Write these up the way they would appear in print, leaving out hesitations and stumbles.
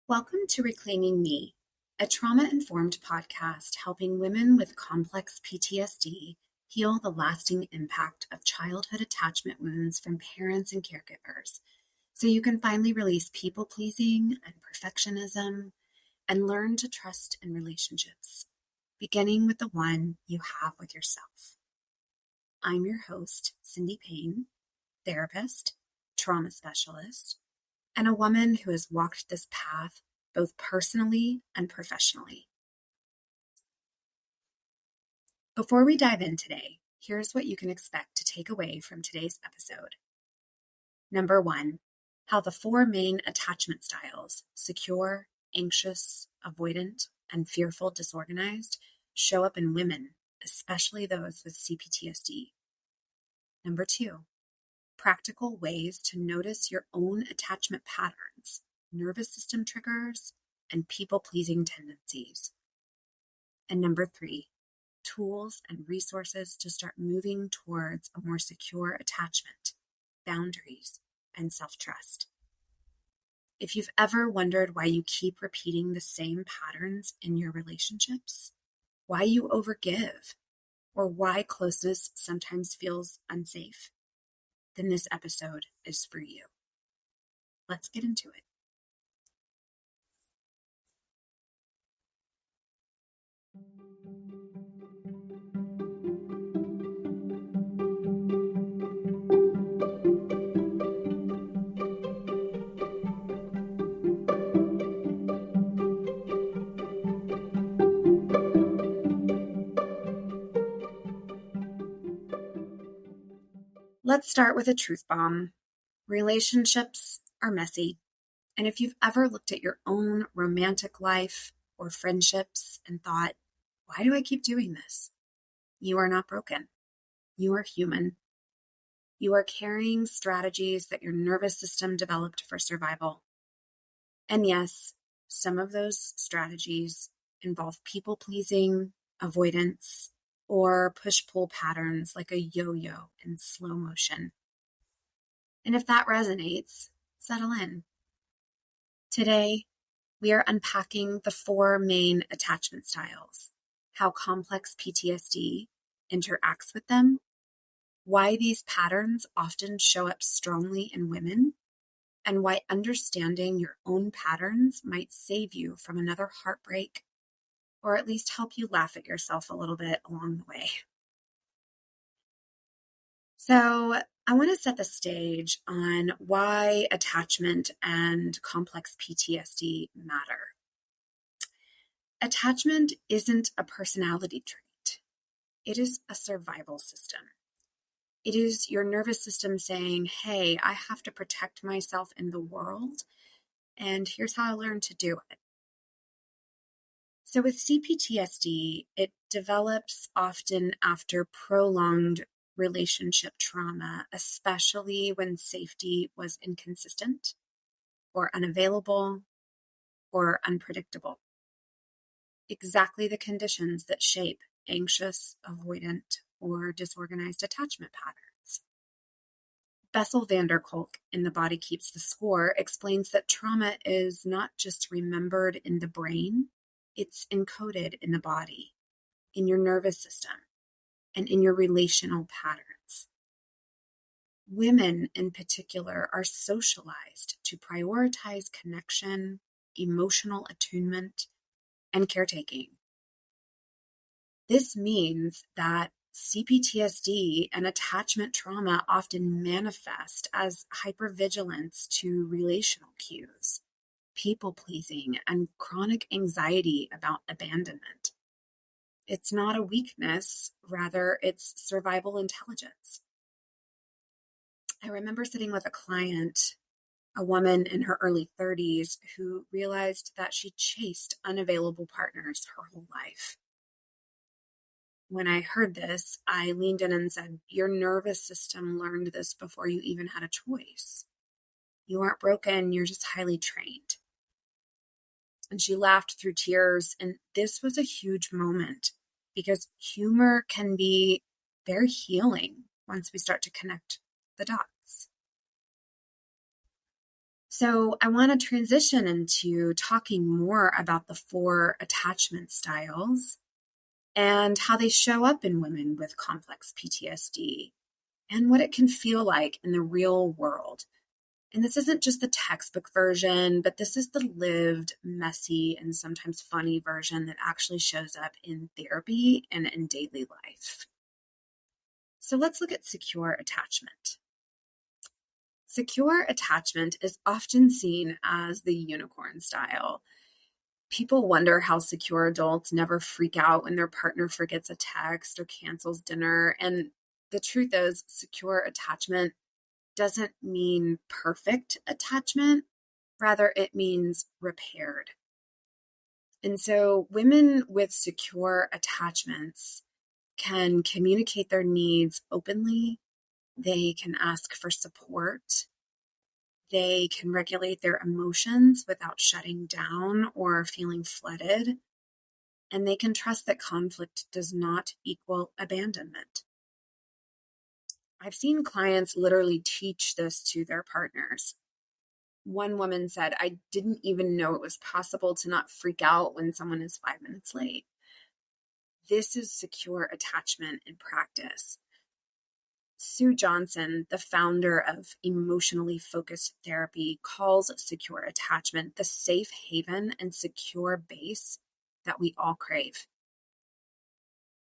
Welcome to Reclaiming Me, a trauma-informed podcast helping women with complex PTSD heal the lasting impact of childhood attachment wounds from parents and caregivers, so you can finally release people-pleasing and perfectionism and learn to trust in relationships, beginning with the one you have with yourself. I'm your host, Cindy Payne, therapist, trauma specialist, and a woman who has walked this path both personally and professionally. Before we dive in today, here's what you can expect to take away from today's episode. Number 1, how the 4 main attachment styles, secure, anxious, avoidant, and fearful disorganized, show up in women, especially those with C-PTSD. Number 2, practical ways to notice your own attachment patterns, nervous system triggers, and people-pleasing tendencies. And number 3, tools and resources to start moving towards a more secure attachment, boundaries, and self-trust. If you've ever wondered why you keep repeating the same patterns in your relationships, why you overgive, or why closeness sometimes feels unsafe, then this episode is for you. Let's get into it. Let's start with a truth bomb. Relationships are messy. And if you've ever looked at your own romantic life or friendships and thought, why do I keep doing this? You are not broken. You are human. You are carrying strategies that your nervous system developed for survival. And yes, some of those strategies involve people-pleasing, avoidance, or push-pull patterns like a yo-yo in slow motion. And if that resonates, settle in. Today, we are unpacking the 4 main attachment styles, how complex PTSD interacts with them, why these patterns often show up strongly in women, and why understanding your own patterns might save you from another heartbreak, or at least help you laugh at yourself a little bit along the way. So I want to set the stage on why attachment and complex PTSD matter. Attachment isn't a personality trait. It is a survival system. It is your nervous system saying, hey, I have to protect myself in the world, and here's how I learned to do it. So with C-PTSD, it develops often after prolonged relationship trauma, especially when safety was inconsistent or unavailable or unpredictable. Exactly the conditions that shape anxious, avoidant, or disorganized attachment patterns. Bessel van der Kolk in The Body Keeps the Score explains that trauma is not just remembered in the brain, it's encoded in the body, in your nervous system, and in your relational patterns. Women, in particular, are socialized to prioritize connection, emotional attunement, and caretaking. This means that C-PTSD and attachment trauma often manifest as hypervigilance to relational cues, people-pleasing, and chronic anxiety about abandonment. It's not a weakness, rather it's survival intelligence. I remember sitting with a client, a woman in her early 30s, who realized that she chased unavailable partners her whole life. When I heard this, I leaned in and said, your nervous system learned this before you even had a choice. You aren't broken, you're just highly trained. And she laughed through tears, and this was a huge moment because humor can be very healing once we start to connect the dots. So I want to transition into talking more about the 4 attachment styles and how they show up in women with complex PTSD and what it can feel like in the real world. And this isn't just the textbook version, but this is the lived, messy, and sometimes funny version that actually shows up in therapy and in daily life. So let's look at secure attachment. Secure attachment is often seen as the unicorn style. People wonder how secure adults never freak out when their partner forgets a text or cancels dinner. And the truth is, secure attachment doesn't mean perfect attachment. Rather, it means repaired. And so women with secure attachments can communicate their needs openly. They can ask for support. They can regulate their emotions without shutting down or feeling flooded. And they can trust that conflict does not equal abandonment. I've seen clients literally teach this to their partners. One woman said, "I didn't even know it was possible to not freak out when someone is 5 minutes late." This is secure attachment in practice. Sue Johnson, the founder of emotionally focused therapy, calls secure attachment the safe haven and secure base that we all crave.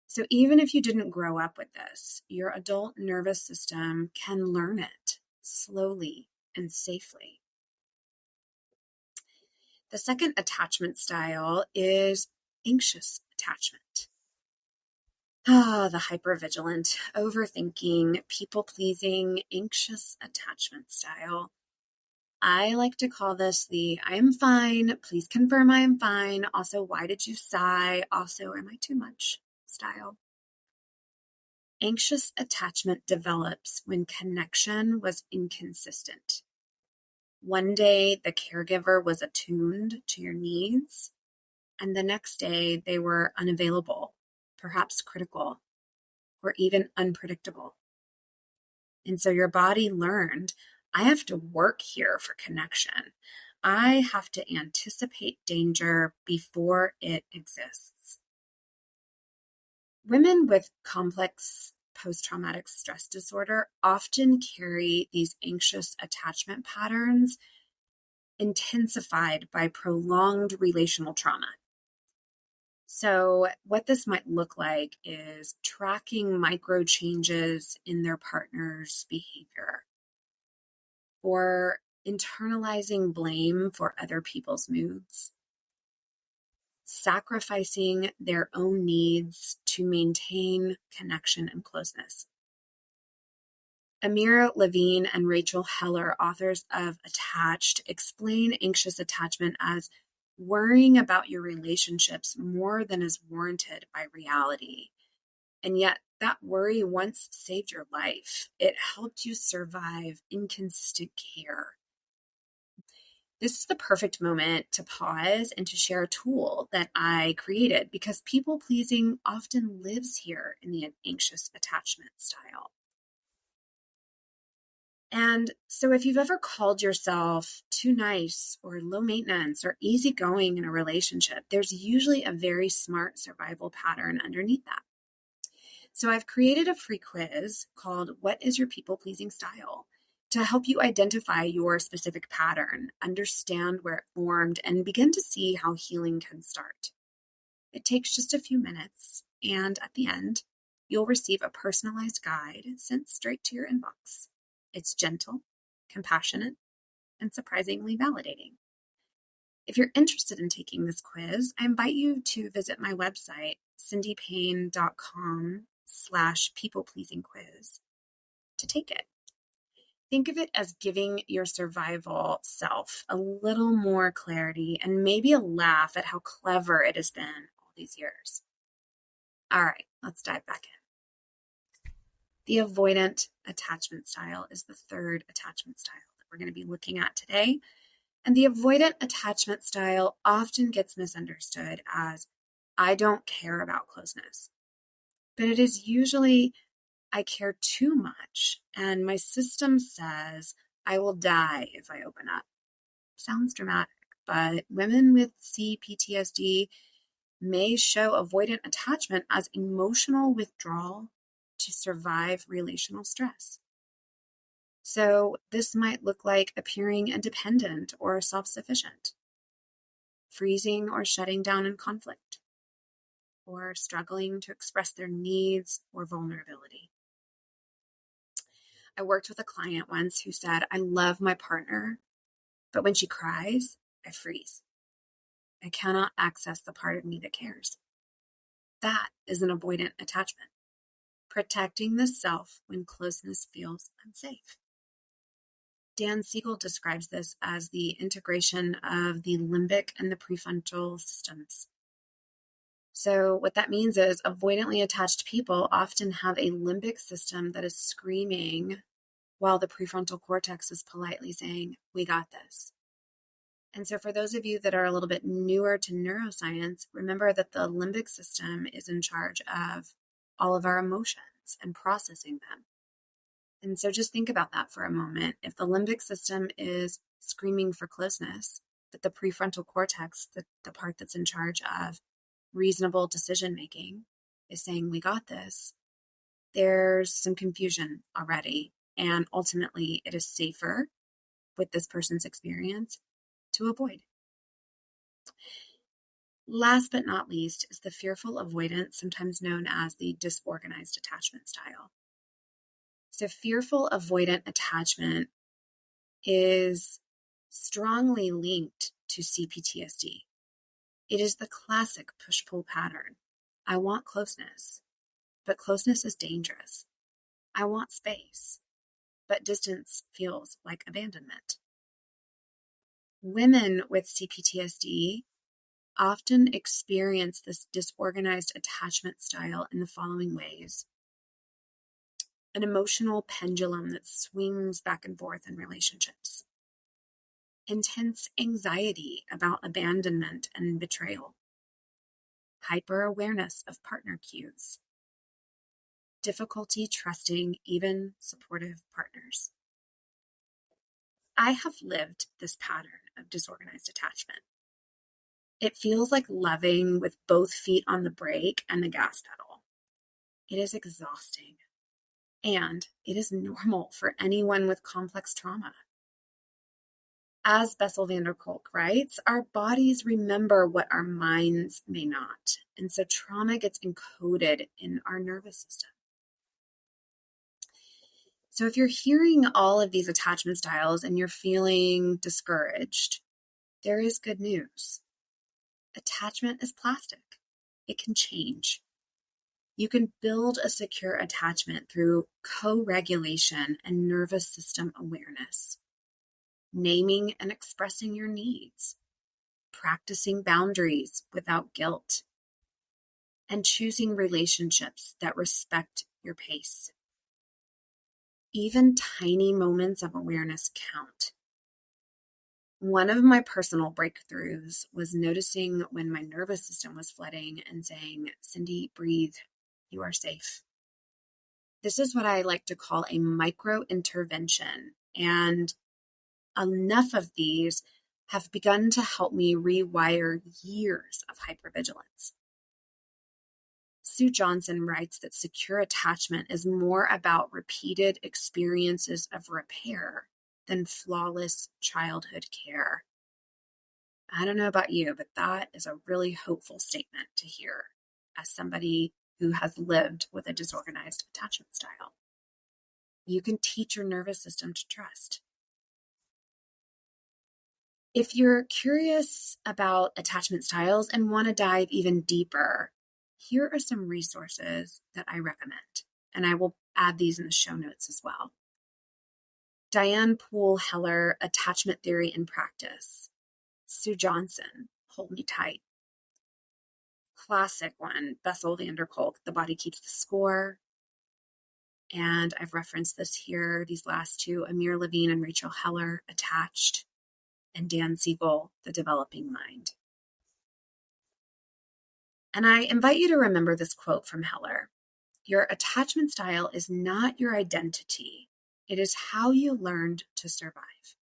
So even if you didn't grow up with this, your adult nervous system can learn it slowly and safely. The second attachment style is anxious attachment. The hypervigilant, overthinking, people-pleasing, anxious attachment style. I like to call this the "I am fine, please confirm I am fine. Also, why did you sigh? Also, am I too much?" style. Anxious attachment develops when connection was inconsistent. One day, the caregiver was attuned to your needs, and the next day, they were unavailable, perhaps critical, or even unpredictable. And so your body learned, I have to work here for connection. I have to anticipate danger before it exists. Women with complex post-traumatic stress disorder often carry these anxious attachment patterns intensified by prolonged relational trauma. So what this might look like is tracking micro changes in their partner's behavior or internalizing blame for other people's moods, sacrificing their own needs to maintain connection and closeness. Amira Levine and Rachel Heller, authors of Attached, explain anxious attachment as worrying about your relationships more than is warranted by reality. And yet that worry once saved your life. It helped you survive inconsistent care. This is the perfect moment to pause and to share a tool that I created because people pleasing often lives here in the anxious attachment style. And so if you've ever called yourself too nice or low maintenance or easygoing in a relationship, there's usually a very smart survival pattern underneath that. So I've created a free quiz called "What is your people-pleasing style?" to help you identify your specific pattern, understand where it formed, and begin to see how healing can start. It takes just a few minutes, and at the end, you'll receive a personalized guide sent straight to your inbox. It's gentle, compassionate, and surprisingly validating. If you're interested in taking this quiz, I invite you to visit my website, cindypayne.com/people-pleasing-quiz, to take it. Think of it as giving your survival self a little more clarity and maybe a laugh at how clever it has been all these years. All right, let's dive back in. The avoidant attachment style is the third attachment style that we're going to be looking at today. And the avoidant attachment style often gets misunderstood as "I don't care about closeness." But it is usually "I care too much, and my system says I will die if I open up." Sounds dramatic, but women with C-PTSD may show avoidant attachment as emotional withdrawal to survive relational stress. So this might look like appearing independent or self-sufficient, freezing or shutting down in conflict, or struggling to express their needs or vulnerability. I worked with a client once who said, I love my partner, but when she cries, I freeze. I cannot access the part of me that cares. That is an avoidant attachment, protecting the self when closeness feels unsafe. Dan Siegel describes this as the integration of the limbic and the prefrontal systems. So what that means is avoidantly attached people often have a limbic system that is screaming while the prefrontal cortex is politely saying, we got this. And so for those of you that are a little bit newer to neuroscience, remember that the limbic system is in charge of all of our emotions and processing them. And so just think about that for a moment. If the limbic system is screaming for closeness, but the prefrontal cortex, the part that's in charge of reasonable decision-making, is saying, we got this, there's some confusion already. And ultimately, it is safer with this person's experience to avoid. Last but not least is the fearful avoidance, sometimes known as the disorganized attachment style. So fearful avoidant attachment is strongly linked to C-PTSD. It is the classic push-pull pattern. I want closeness, but closeness is dangerous. I want space, but distance feels like abandonment. Women with C-PTSD often experience this disorganized attachment style in the following ways. An emotional pendulum that swings back and forth in relationships. Intense anxiety about abandonment and betrayal. Hyper-awareness of partner cues. Difficulty trusting even supportive partners. I have lived this pattern of disorganized attachment. It feels like loving with both feet on the brake and the gas pedal. It is exhausting. And it is normal for anyone with complex trauma. As Bessel van der Kolk writes, our bodies remember what our minds may not. And so trauma gets encoded in our nervous system. So if you're hearing all of these attachment styles and you're feeling discouraged, there is good news. Attachment is plastic. It can change. You can build a secure attachment through co-regulation and nervous system awareness, naming and expressing your needs, practicing boundaries without guilt, and choosing relationships that respect your pace. Even tiny moments of awareness count. One of my personal breakthroughs was noticing when my nervous system was flooding and saying, Cindy, breathe. You are safe. This is what I like to call a micro intervention. And enough of these have begun to help me rewire years of hypervigilance. Sue Johnson writes that secure attachment is more about repeated experiences of repair than flawless childhood care. I don't know about you, but that is a really hopeful statement to hear as somebody who has lived with a disorganized attachment style. You can teach your nervous system to trust. If you're curious about attachment styles and want to dive even deeper, here are some resources that I recommend, and I will add these in the show notes as well. Diane Poole Heller, Attachment Theory in Practice. Sue Johnson, Hold Me Tight. Classic one, Bessel van der Kolk, The Body Keeps the Score. And I've referenced this here, these last two, Amir Levine and Rachel Heller, Attached, and Dan Siegel, The Developing Mind. And I invite you to remember this quote from Heller. Your attachment style is not your identity. It is how you learned to survive.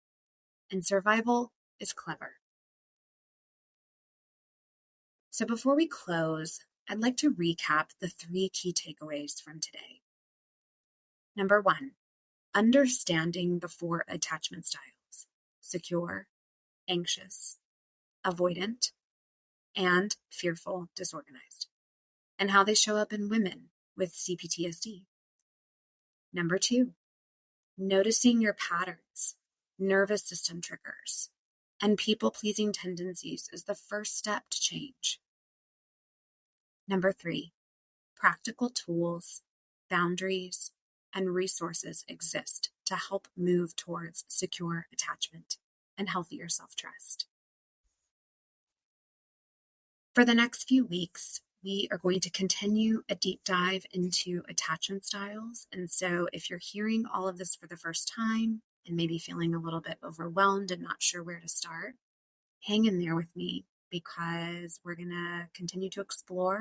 And survival is clever. So before we close, I'd like to recap the 3 key takeaways from today. Number 1, understanding the 4 attachment styles: secure, anxious, avoidant, and fearful disorganized, and how they show up in women with C-PTSD. Number 2, noticing your patterns, nervous system triggers, and people-pleasing tendencies is the first step to change. Number 3, practical tools, boundaries, and resources exist to help move towards secure attachment and healthier self-trust. For the next few weeks, we are going to continue a deep dive into attachment styles. And so if you're hearing all of this for the first time and maybe feeling a little bit overwhelmed and not sure where to start, hang in there with me, because we're going to continue to explore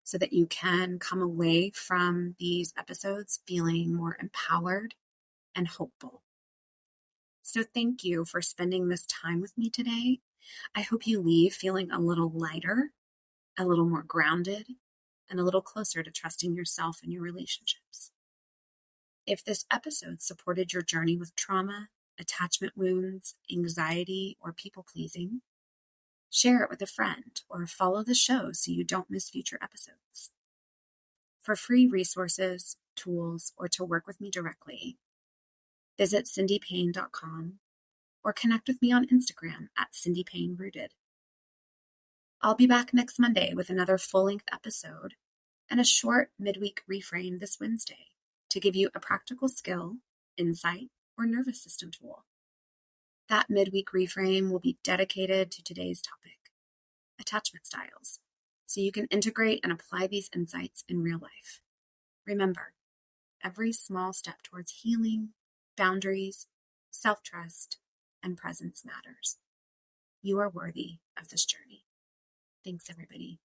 so that you can come away from these episodes feeling more empowered and hopeful. So thank you for spending this time with me today. I hope you leave feeling a little lighter, a little more grounded, and a little closer to trusting yourself and your relationships. If this episode supported your journey with trauma, attachment wounds, anxiety, or people-pleasing, share it with a friend or follow the show so you don't miss future episodes. For free resources, tools, or to work with me directly, visit cindypayne.com or connect with me on Instagram at cindypaynerooted. I'll be back next Monday with another full-length episode and a short midweek reframe this Wednesday to give you a practical skill, insight, or nervous system tool. That midweek reframe will be dedicated to today's topic, attachment styles, so you can integrate and apply these insights in real life. Remember, every small step towards healing, boundaries, self-trust, and presence matters. You are worthy of this journey. Thanks, everybody.